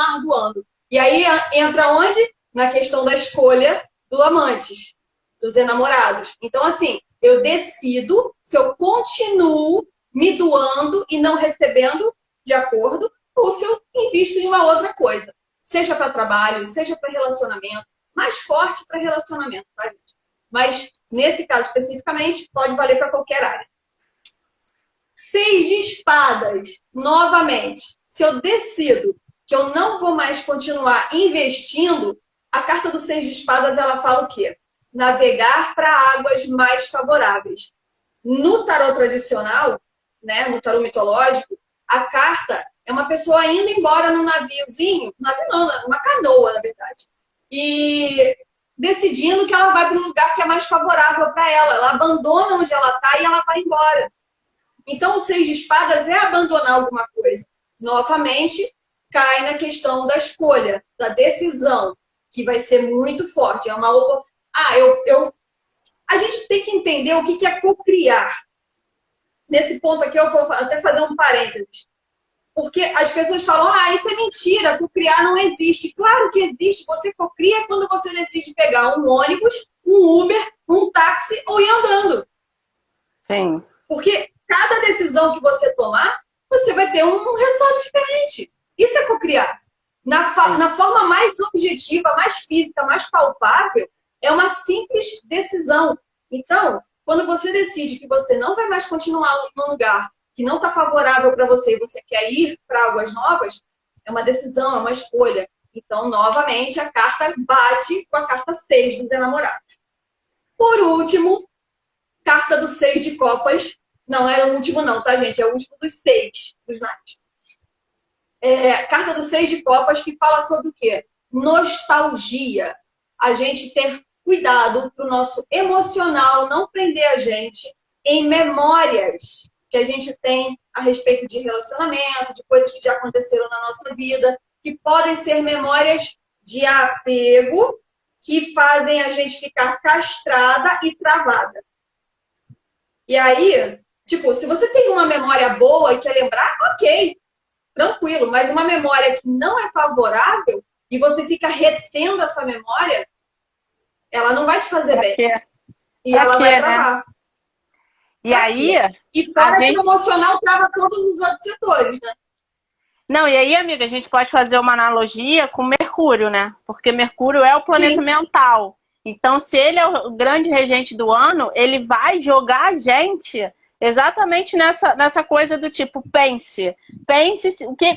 continuar doando. E aí entra onde? Na questão da escolha do amantes, dos enamorados. Então, assim, eu decido se eu continuo me doando e não recebendo de acordo, ou se eu invisto em uma outra coisa. Seja para trabalho, seja para relacionamento. Mais forte para relacionamento, tá, gente? Mas, nesse caso especificamente, pode valer para qualquer área. 6 de espadas, novamente. Se eu decido que eu não vou mais continuar investindo, a carta do 6 de espadas, ela fala o quê? Navegar para águas mais favoráveis. No tarô tradicional, né, no tarô mitológico, a carta é uma pessoa indo embora num naviozinho, numa canoa, na verdade, e decidindo que ela vai para um lugar que é mais favorável para ela. Ela abandona onde ela está e ela vai embora. Então, o 6 de espadas é abandonar alguma coisa. Novamente, cai na questão da escolha, da decisão, que vai ser muito forte. É uma a gente tem que entender o que é cocriar. Nesse ponto aqui, eu vou até fazer um parênteses. Porque as pessoas falam, isso é mentira, cocriar não existe. Claro que existe. Você cocria quando você decide pegar um ônibus, um Uber, um táxi ou ir andando. Sim. Porque cada decisão que você tomar, você vai ter um resultado diferente. Isso é cocriar. Na forma mais objetiva, mais física, mais palpável, é uma simples decisão. Então, quando você decide que você não vai mais continuar num lugar que não está favorável para você e você quer ir para águas novas, é uma decisão, é uma escolha. Então, novamente, a carta bate com a carta 6 dos enamorados. Por último, carta do 6 de copas. Não, é o último não, tá, gente? É o último dos 6 dos naipes. Carta do 6 de copas que fala sobre o quê? Nostalgia. A gente ter cuidado para o nosso emocional não prender a gente em memórias que a gente tem a respeito de relacionamento, de coisas que já aconteceram na nossa vida, que podem ser memórias de apego que fazem a gente ficar castrada e travada. E aí, tipo, se você tem uma memória boa e quer lembrar, ok, tranquilo, mas uma memória que não é favorável e você fica retendo essa memória, ela não vai te fazer bem. E ela vai travar. Né? E aí... E fora que o emocional trava todos os outros setores, né? Não, e aí, amiga, a gente pode fazer uma analogia com Mercúrio, né? Porque Mercúrio é o planeta mental. Então, se ele é o grande regente do ano, ele vai jogar a gente exatamente nessa coisa do tipo, pense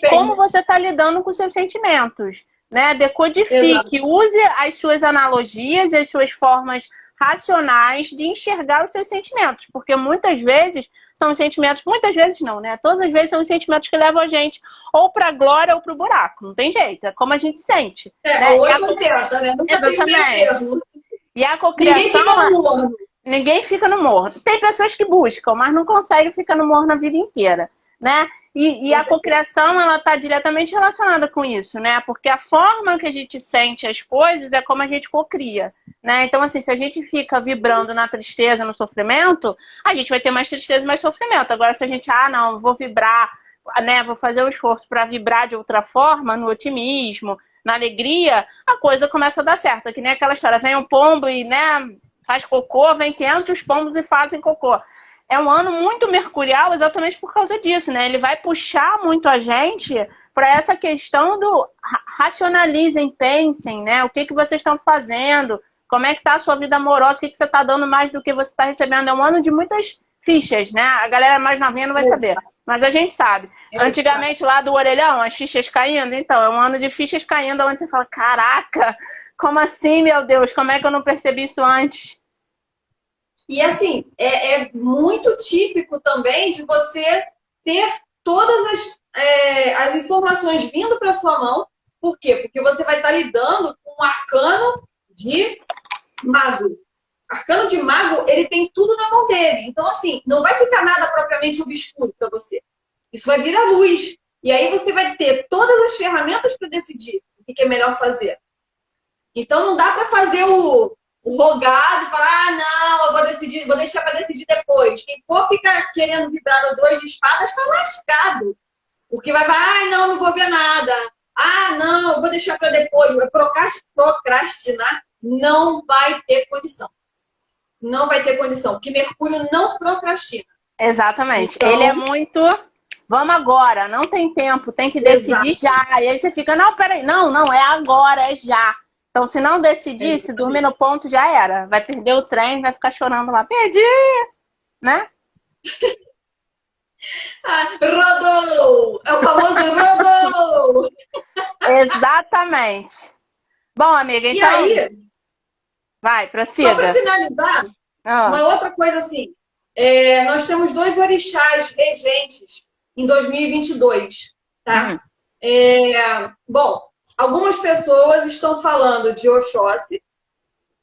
como você está lidando com os seus sentimentos, né? Decodifique, use as suas analogias e as suas formas racionais de enxergar os seus sentimentos, porque muitas vezes são sentimentos, muitas vezes não, né? Todas as vezes são os sentimentos que levam a gente ou pra glória ou pro buraco, não tem jeito, é como a gente sente. Né? 880, né? Nunca tem meio termo. E a cocriação... Ninguém fica no morno. Ninguém fica no morno. Tem pessoas que buscam, mas não conseguem ficar no morno a vida inteira, né? E a cocriação, ela está diretamente relacionada com isso, né? Porque a forma que a gente sente as coisas é como a gente cocria, né? Então, assim, se a gente fica vibrando na tristeza, no sofrimento, a gente vai ter mais tristeza e mais sofrimento. Agora, se a gente, não, vou vibrar, né? Vou fazer o esforço para vibrar de outra forma, no otimismo, na alegria, a coisa começa a dar certo. Que nem aquela história, vem um pombo e, né, faz cocô, vem 500 pombos e fazem cocô. É um ano muito mercurial exatamente por causa disso, né? Ele vai puxar muito a gente para essa questão do racionalizem, pensem, né? O que vocês estão fazendo, como é que está a sua vida amorosa, o que você está dando mais do que você está recebendo. É um ano de muitas fichas, né? A galera mais novinha não vai saber, mas a gente sabe. Antigamente, lá do orelhão, as fichas caindo, então, é um ano de fichas caindo, onde você fala, caraca, como assim, meu Deus, como é que eu não percebi isso antes? E assim, é muito típico também de você ter todas as informações vindo para sua mão. Por quê? Porque você vai estar lidando com um arcano de mago. Arcano de mago, ele tem tudo na mão dele. Então, assim, não vai ficar nada propriamente obscuro para você. Isso vai vir à luz. E aí você vai ter todas as ferramentas para decidir o que é melhor fazer. Então, não dá para fazer o rogado, falar, não, eu vou deixar para decidir depois. Quem for ficar querendo vibrar no 2 de espadas está lascado. Porque vai falar, não vou ver nada. deixar para depois, vai procrastinar, não vai ter condição. Não vai ter condição, porque Mercúrio não procrastina. Exatamente. Então, ele é muito... Vamos agora, não tem tempo, tem que decidir já. E aí você fica, não, peraí, não, é agora, é já. Então, se não decidir, se dormir no ponto, já era. Vai perder o trem, vai ficar chorando lá, perdi, né? Rodou! É o famoso rodou! Exatamente. Bom, amiga, então... E aí, vai, prossiga. só para finalizar, uma outra coisa assim, nós temos 2 orixás regentes em 2022, tá? Bom, algumas pessoas estão falando de Oxóssi,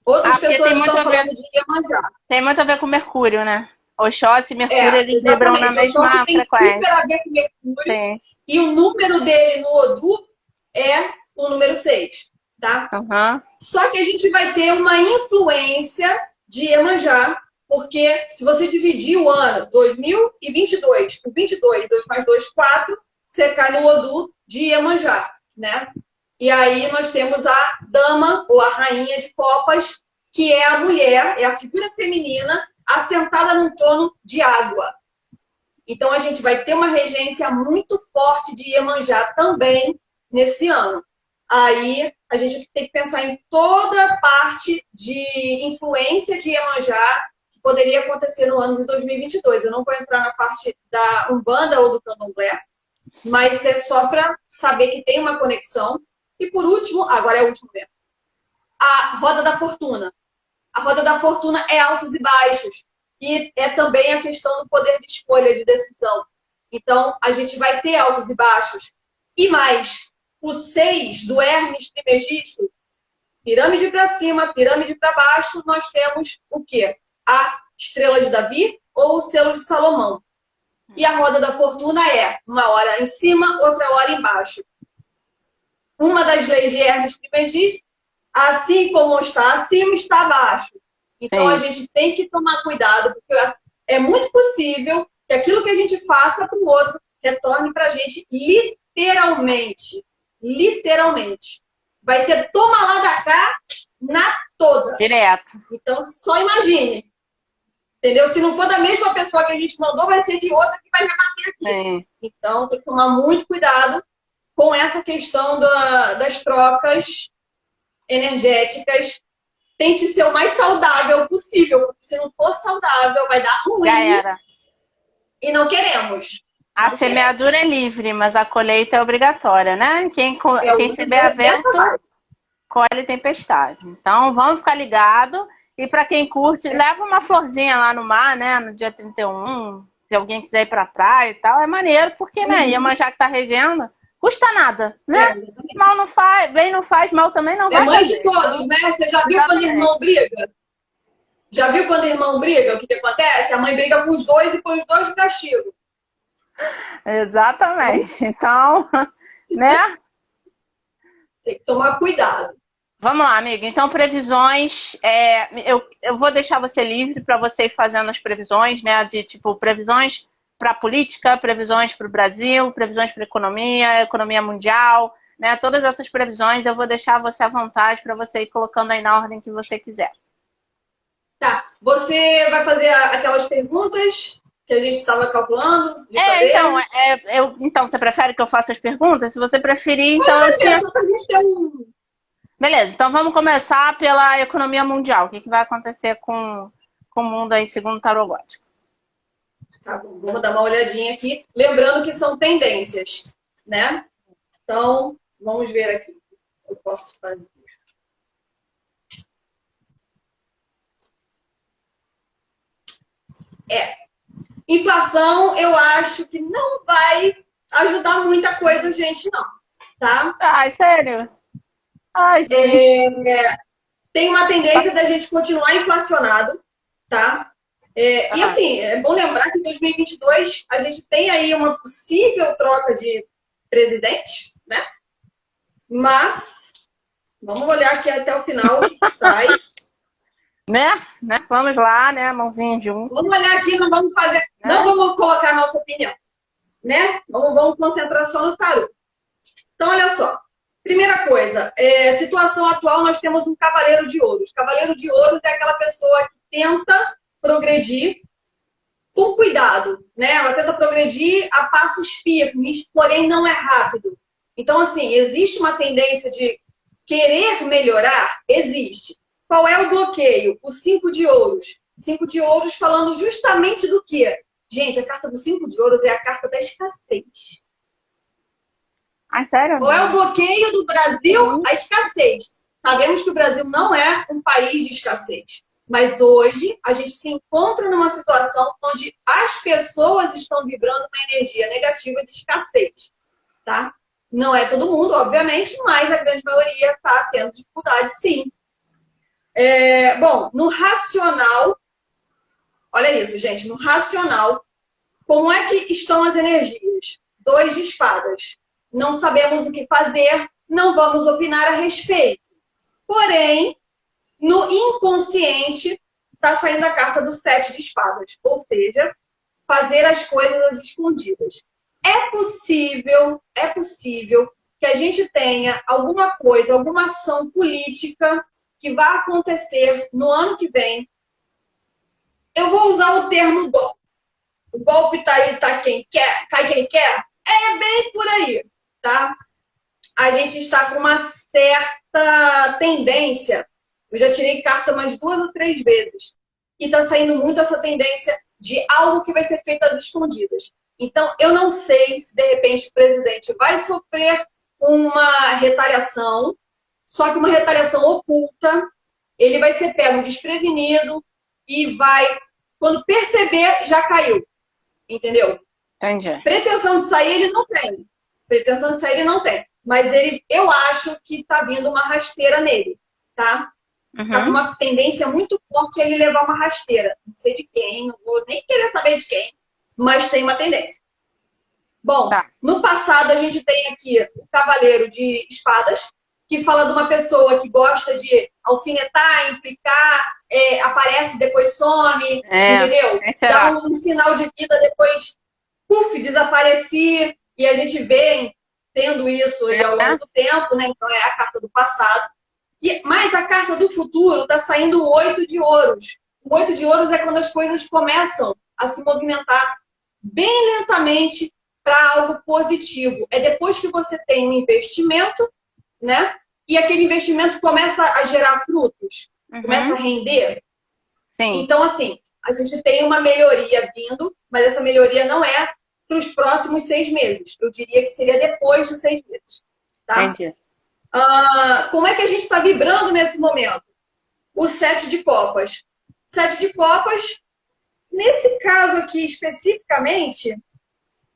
outras pessoas estão falando de Iemanjá. Tem muito a ver com Mercúrio, né? Oxóssi e Mercúrio, eles vibram na mesma frequência. Tem super a ver com Mercúrio. Sim. E o número dele no Odu é o número 6, tá? Só que a gente vai ter uma influência de Iemanjá, porque se você dividir o ano 2022 por 22, 2 mais 2, 4, você cai no Odu de Iemanjá, né? E aí nós temos a dama, ou a rainha de copas, que é a mulher, é a figura feminina, assentada num trono de água. Então a gente vai ter uma regência muito forte de Iemanjá também nesse ano. Aí a gente tem que pensar em toda a parte de influência de Iemanjá que poderia acontecer no ano de 2022. Eu não vou entrar na parte da Umbanda ou do Candomblé, mas é só para saber que tem uma conexão. E por último, agora é o último mesmo, a roda da fortuna. A roda da fortuna é altos e baixos. E é também a questão do poder de escolha, de decisão. Então, a gente vai ter altos e baixos. E mais, o 6 do Hermes Trismegisto, pirâmide para cima, pirâmide para baixo, nós temos o quê? A estrela de Davi ou o selo de Salomão. E a roda da fortuna é uma hora em cima, outra hora embaixo. Uma das leis de Hermes Trismegisto, assim como está acima, está abaixo. Então, a gente tem que tomar cuidado, porque é muito possível que aquilo que a gente faça para o outro retorne para a gente literalmente. Literalmente. Vai ser toma lá da cá na toda. Direto. Então, só imagine. Entendeu? Se não for da mesma pessoa que a gente mandou, vai ser de outra que vai rebater aqui. Então, tem que tomar muito cuidado com essa questão das trocas energéticas. Tente ser o mais saudável possível, porque se não for saudável, vai dar ruim. Já era. E não queremos. A semeadura é livre, mas a colheita é obrigatória, né? Quem semeia vento, colhe tempestade. Então, vamos ficar ligados. E para quem curte, leva uma florzinha lá no mar, né? No dia 31. Se alguém quiser ir pra praia e tal, é maneiro, porque, né? Iemanjá que tá regendo, custa nada, né? Mal não faz, bem não faz, mal também não vai. É mãe de todos, né? Você já viu quando o irmão briga? Já viu quando o irmão briga? O que acontece? A mãe briga com os dois e põe os dois no castigo. Exatamente. Então, né? Tem que tomar cuidado. Vamos lá, amiga. Então, previsões. Eu vou deixar você livre para você ir fazendo as previsões, né? De tipo, previsões para a política, previsões para o Brasil, previsões para a economia mundial, né? Todas essas previsões eu vou deixar você à vontade para você ir colocando aí na ordem que você quiser. Tá. Você vai fazer aquelas perguntas que a gente estava calculando? Então, você prefere que eu faça as perguntas? Se você preferir, então eu tinha... Beleza, então vamos começar pela economia mundial. O que vai acontecer com o mundo aí, segundo o tarô gótico? Tá bom, vamos dar uma olhadinha aqui. Lembrando que são tendências, né? Então, vamos ver aqui. Eu posso fazer. Inflação, eu acho que não vai ajudar muita coisa, gente, não. Tá? Ai, sério? Tem uma tendência da gente continuar inflacionado, tá? E assim, é bom lembrar que em 2022 a gente tem aí uma possível troca de presidente, né? Mas vamos olhar aqui até o final o que sai. Né? Vamos lá, né? Mãozinha junto. Vamos olhar aqui, não vamos fazer, não vamos colocar a nossa opinião, né? Vamos concentrar só no tarô. Então, olha só. Primeira coisa. coisa, situação atual, nós temos um cavaleiro de ouros. Cavaleiro de ouros é aquela pessoa que tenta progredir com cuidado, né? Ela tenta progredir a passos firmes, porém não é rápido. Então, assim, existe uma tendência de querer melhorar? Existe. Qual é o bloqueio? O 5 de ouros. 5 de ouros falando justamente do quê? Gente, a carta do 5 de ouros é a carta da escassez. Ah, sério? Qual é o bloqueio do Brasil? A escassez. Sabemos que o Brasil não é um país de escassez. Mas hoje a gente se encontra numa situação onde as pessoas estão vibrando uma energia negativa de escassez. Tá? Não é todo mundo, obviamente, mas a grande maioria está tendo dificuldade, sim. Bom, no racional, olha isso, gente, no racional, como é que estão as energias? 2 de espadas. Não sabemos o que fazer, não vamos opinar a respeito. Porém, no inconsciente, está saindo a carta do 7 de espadas. Ou seja, fazer as coisas às escondidas. É possível que a gente tenha alguma coisa, alguma ação política que vai acontecer no ano que vem. Eu vou usar o termo golpe. O golpe tá aí, tá quem quer, cai quem quer. É bem por aí, tá? A gente está com uma certa tendência. Eu já tirei carta umas 2 ou 3 vezes. E está saindo muito essa tendência de algo que vai ser feito às escondidas. Então, eu não sei se, de repente, o presidente vai sofrer uma retaliação, só que uma retaliação oculta. Ele vai ser pego desprevenido e vai, quando perceber, já caiu. Entendeu? Entendi. Pretensão de sair ele não tem. Pretensão de sair ele não tem. Mas eu acho que tá vindo uma rasteira nele, tá? Tá com uma tendência muito forte a ele levar uma rasteira. Não sei de quem, não vou nem querer saber de quem, mas tem uma tendência. Bom, no passado a gente tem aqui o Cavaleiro de Espadas, que fala de uma pessoa que gosta de alfinetar, implicar, aparece, depois some, entendeu? Dá um sinal de vida, depois, puf, desaparecer. E a gente vem tendo isso aí ao longo do tempo, né? Então é a carta do passado. Mas a carta do futuro está saindo o 8 de ouros. O 8 de ouros é quando as coisas começam a se movimentar bem lentamente para algo positivo. É depois que você tem um investimento, né? E aquele investimento começa a gerar frutos, começa a render. Sim. Então, assim, a gente tem uma melhoria vindo, mas essa melhoria não é para os próximos 6 meses. Eu diria que seria depois de 6 meses. Tá? Entendi. Como é que a gente está vibrando nesse momento? O 7 de copas. 7 de copas, nesse caso aqui especificamente,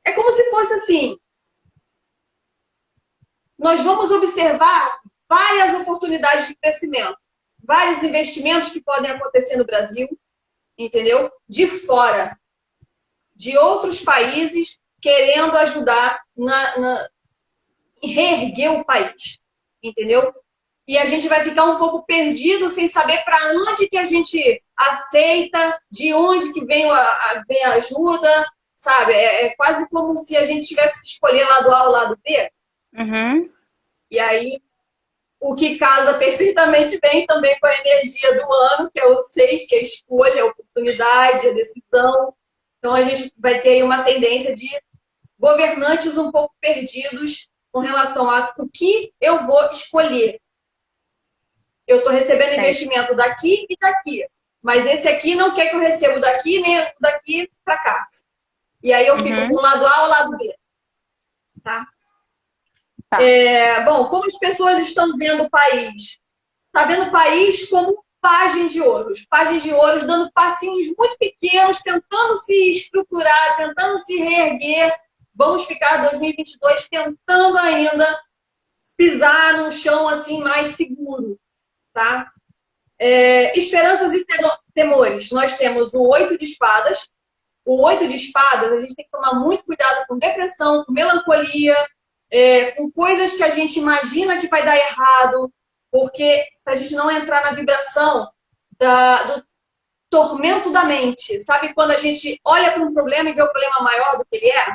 é como se fosse assim. Nós vamos observar várias oportunidades de crescimento, vários investimentos que podem acontecer no Brasil, entendeu? De fora, de outros países querendo ajudar em reerguer o país, entendeu? E a gente vai ficar um pouco perdido sem saber para onde que a gente aceita, de onde que vem a ajuda, sabe? É quase como se a gente tivesse que escolher lado A ou lado B. E aí, o que casa perfeitamente bem também com a energia do ano, que é o 6, que é a escolha, a oportunidade, a decisão. Então, a gente vai ter aí uma tendência de governantes um pouco perdidos com relação a o que eu vou escolher. Eu estou recebendo investimento daqui e daqui, mas esse aqui não quer que eu receba daqui nem daqui para cá. E aí eu fico com o lado A ou o lado B. Tá? Bom, como as pessoas estão vendo o país? Está vendo o país como pajem de ouros. Pajem de ouros dando passinhos muito pequenos, tentando se estruturar, tentando se reerguer. Vamos ficar 2022 tentando ainda pisar num chão assim mais seguro. Tá? Esperanças e temores. Nós temos o 8 de espadas. O 8 de espadas, a gente tem que tomar muito cuidado com depressão, com melancolia, com coisas que a gente imagina que vai dar errado, porque para a gente não entrar na vibração do tormento da mente. Sabe quando a gente olha para um problema e vê o problema maior do que ele é?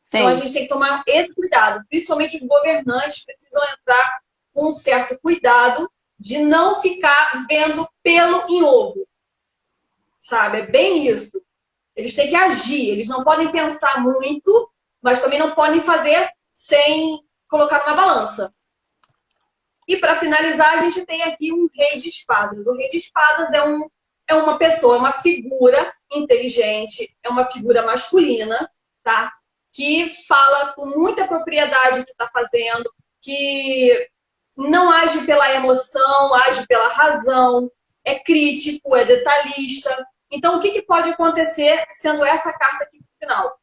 Sim. Então a gente tem que tomar esse cuidado. Principalmente os governantes precisam entrar com um certo cuidado de não ficar vendo pelo em ovo, sabe? É bem isso. Eles têm que agir, eles não podem pensar muito, mas também não podem fazer sem colocar numa balança. E para finalizar, a gente tem aqui um rei de espadas. O rei de espadas é uma pessoa, é uma figura inteligente, é uma figura masculina, tá? Que fala com muita propriedade o que está fazendo, que não age pela emoção, age pela razão, é crítico, é detalhista. Então, o que pode acontecer sendo essa carta aqui no final?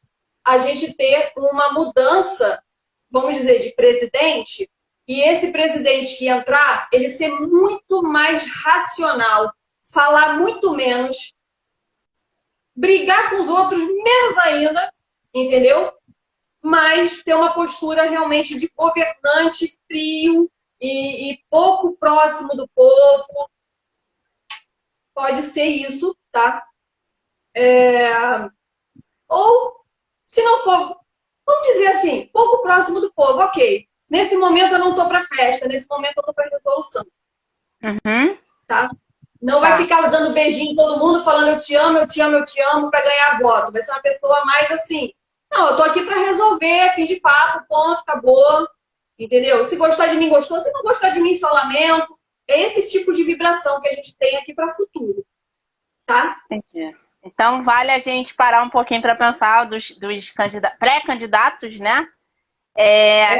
A gente ter uma mudança, vamos dizer, de presidente, e esse presidente que entrar, ele ser muito mais racional, falar muito menos, brigar com os outros menos ainda, entendeu? Mas ter uma postura realmente de governante frio e pouco próximo do povo. Pode ser isso, tá? Ou, se não for, vamos dizer assim, pouco próximo do povo, ok. Nesse momento eu não estou para festa, nesse momento eu estou para resolução. Uhum. Tá? Não vai ficar dando beijinho em todo mundo, falando eu te amo, eu te amo, eu te amo, para ganhar voto. Vai ser uma pessoa mais assim, não, eu tô aqui para resolver, fim de papo, ponto, acabou. Entendeu? Se gostar de mim, gostou. Se não gostar de mim, só lamento. É esse tipo de vibração que a gente tem aqui para o futuro. Tá? Entendi. Então, vale a gente parar um pouquinho para pensar dos pré-candidatos, né?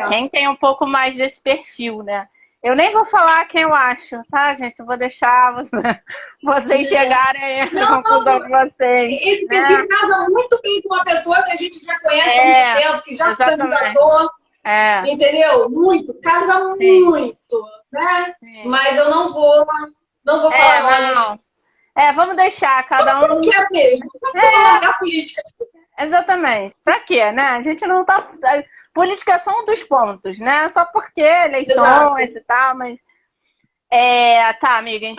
Quem tem um pouco mais desse perfil, né? Eu nem vou falar quem eu acho, tá, gente? Eu vou deixar vocês chegarem à conclusão de vocês. Esse perfil casa muito bem com uma pessoa que a gente já conhece há muito tempo, que já foi candidator. Entendeu? Muito. Casa muito, né? Sim. Mas eu não vou falar nomes. Vamos deixar cada um. Só porque é mesmo, só porque largar a política. Exatamente. Pra quê, né? A gente não tá. Política é só um dos pontos, né? Só porque eleições e tal, mas. Tá, amiga.